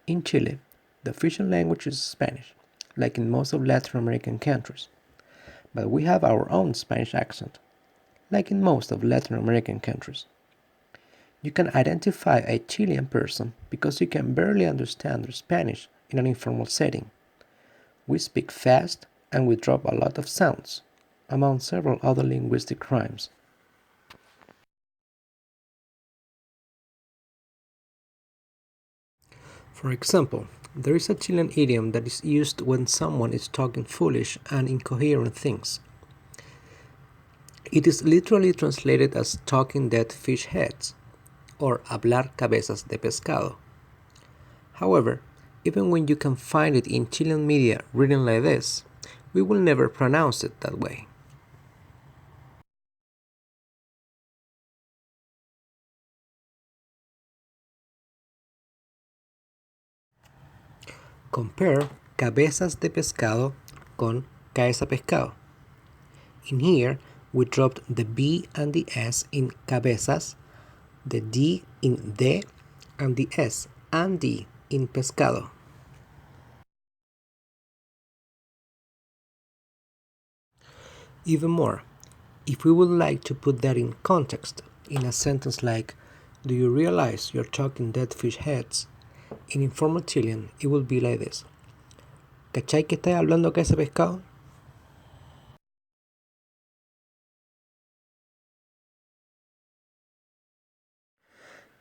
In Chile, the official language is Spanish, like in most of Latin American countries, but we have our own Spanish accent, like in most of Latin American countries. You can identify a Chilean person because you can barely understand their Spanish in an informal setting. We speak fast and we drop a lot of sounds, among several other linguistic crimes. For example, there is a Chilean idiom that is used when someone is talking foolish and incoherent things. It is literally translated as talking dead fish heads, or hablar cabezas de pescado. However, even when you can find it in Chilean media written like this, we will never pronounce it that way. Compare cabezas de pescado con cabeza pescado. In here, we dropped the B and the S in cabezas, the D in de, and the S and D in pescado. Even more, if we would like to put that in context, in a sentence like, "Do you realize you're talking dead fish heads?" In informal Chilean, it would be like this. ¿Cachai que estáis hablando que ese pescado?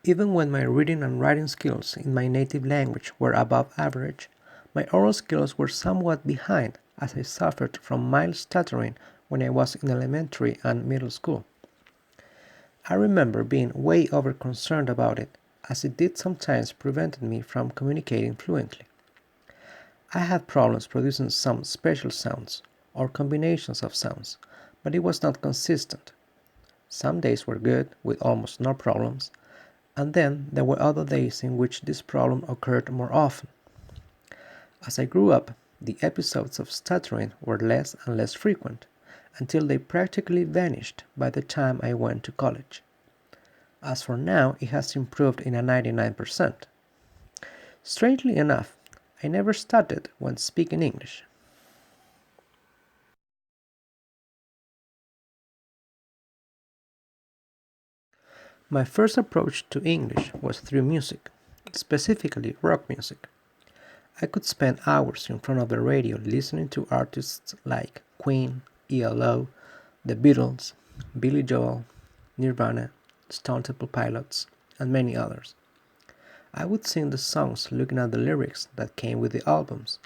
Even when my reading and writing skills in my native language were above average, my oral skills were somewhat behind as I suffered from mild stuttering when I was in elementary and middle school. I remember being way over concerned about it, as it did sometimes prevent me from communicating fluently. I had problems producing some special sounds, or combinations of sounds, but it was not consistent. Some days were good, with almost no problems, and then there were other days in which this problem occurred more often. As I grew up, the episodes of stuttering were less and less frequent, until they practically vanished by the time I went to college. As for now, it has improved in a 99%. Strangely enough, I never stuttered when speaking English. My first approach to English was through music, specifically rock music. I could spend hours in front of the radio listening to artists like Queen, ELO, The Beatles, Billy Joel, Nirvana, Stone Temple Pilots, and many others. I would sing the songs looking at the lyrics that came with the albums,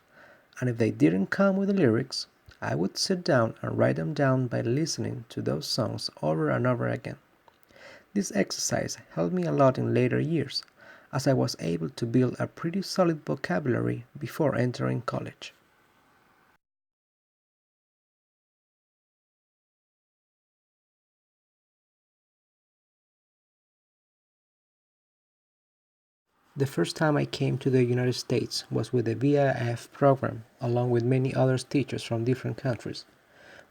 and if they didn't come with the lyrics, I would sit down and write them down by listening to those songs over and over again. This exercise helped me a lot in later years, as I was able to build a pretty solid vocabulary before entering college. The first time I came to the United States was with the VIF program, along with many other teachers from different countries.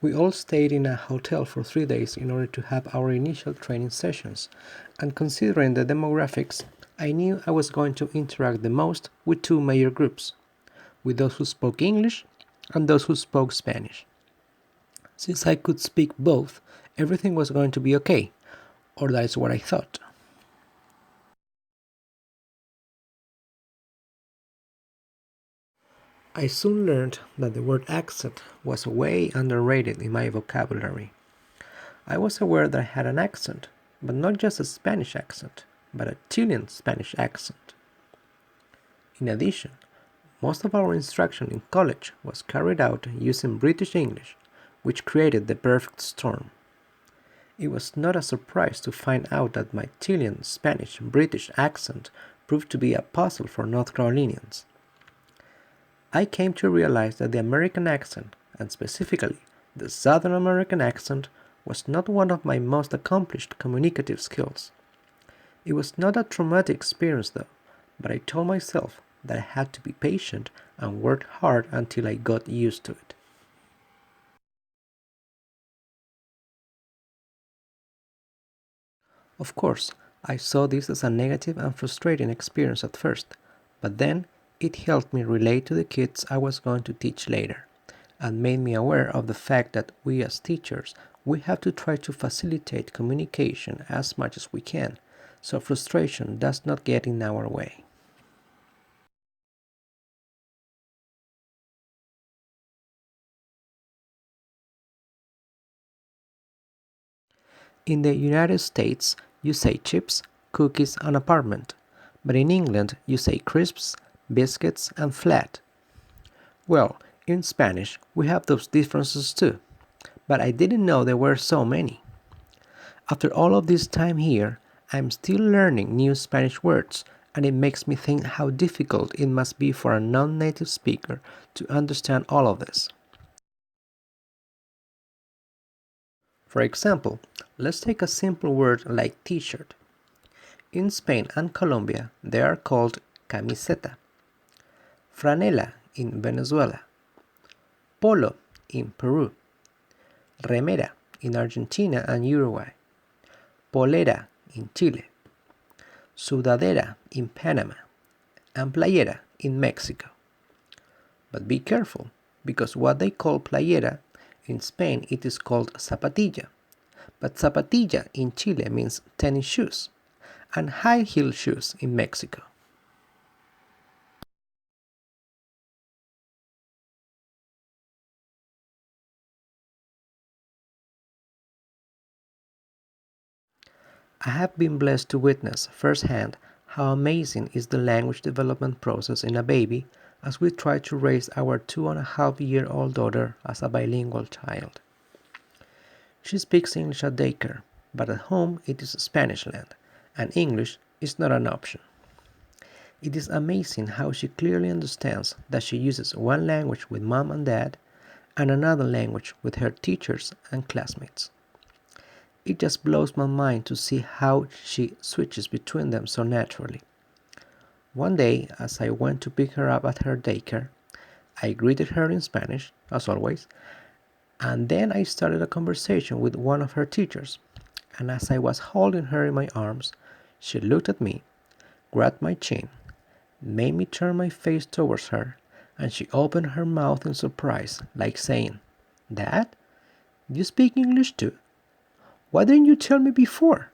We all stayed in a hotel for 3 days in order to have our initial training sessions, and considering the demographics, I knew I was going to interact the most with two major groups, with those who spoke English and those who spoke Spanish. Since I could speak both, everything was going to be okay, or that is what I thought. I soon learned that the word accent was way underrated in my vocabulary. I was aware that I had an accent, but not just a Spanish accent, but a Chilean Spanish accent. In addition, most of our instruction in college was carried out using British English, which created the perfect storm. It was not a surprise to find out that my Chilean Spanish British accent proved to be a puzzle for North Carolinians. I came to realize that the American accent, and specifically the Southern American accent, was not one of my most accomplished communicative skills. It was not a traumatic experience though, but I told myself that I had to be patient and work hard until I got used to it. Of course, I saw this as a negative and frustrating experience at first, but then It helped me relate to the kids I was going to teach later, and made me aware of the fact that we as teachers, we have to try to facilitate communication as much as we can, so frustration does not get in our way. In the United States, you say chips, cookies, and apartment, but in England, you say crisps, biscuits, and flat. Well, in Spanish, we have those differences too, but I didn't know there were so many. After all of this time here, I'm still learning new Spanish words, and it makes me think how difficult it must be for a non native speaker to understand all of this. For example, let's take a simple word like t shirt. In Spain and Colombia, they are called camiseta, franela in Venezuela, polo in Peru, remera in Argentina and Uruguay, polera in Chile, sudadera in Panama, and playera in Mexico. But be careful, because what they call playera, in Spain it is called zapatilla, but zapatilla in Chile means tennis shoes, and high heel shoes in Mexico. I have been blessed to witness firsthand how amazing is the language development process in a baby as we try to raise our 2.5-year-old daughter as a bilingual child. She speaks English at daycare, but at home it is Spanish land, and English is not an option. It is amazing how she clearly understands that she uses one language with mom and dad and another language with her teachers and classmates. It just blows my mind to see how she switches between them so naturally. One day, as I went to pick her up at her daycare, I greeted her in Spanish, as always, and then I started a conversation with one of her teachers. And as I was holding her in my arms, she looked at me, grabbed my chin, made me turn my face towards her, and she opened her mouth in surprise, like saying, "Dad, you speak English too? Why didn't you tell me before?"